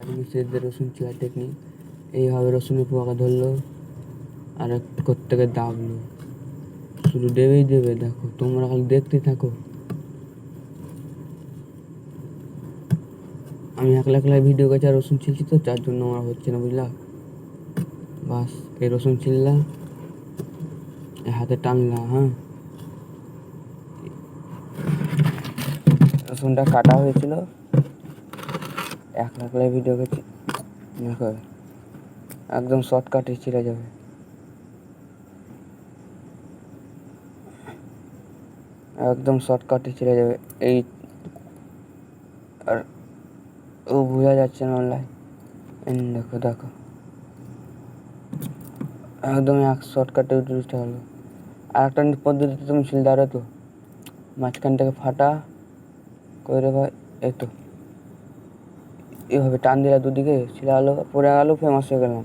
মিস্ত্রিদের রসুন ছিঁড়ার টেকনিক। এইভাবে রসুনের পোকা ধরলো আর থেকে দাবলো, শুধু দেবেই দেবে। দেখো, তোমরা খালি দেখতে থাকো। আমি একলা একলাই ভিডিও করছি আর রসুন ছিলছি, তো যার জন্য আমার হচ্ছে না, বুঝলা। বাস এই রসুন ছিললা, হাতে টানলা, হ্যাঁ, রসুনটা কাটা হয়েছিল। একলা একলাই ভিডিও করছি, দেখো একদম শর্টকাটে ছিঁড়ে যাবে। একদম শর্টকাটে ছিঁড়ে যাবে। এই আর ও বোঝা যাচ্ছে না অনলাইন। দেখো দেখো, একদম এক শর্টকাটে উঠে হলো। আর একটা পদ্ধতিতে তুমি ছিলতে পারো তো, মাঝখানটাকে ফাটা করে ভাই, এই তো এভাবে টান দিলে দুদিকে ছিলা আলো পরে গেল, ফেমাস হয়ে গেলাম।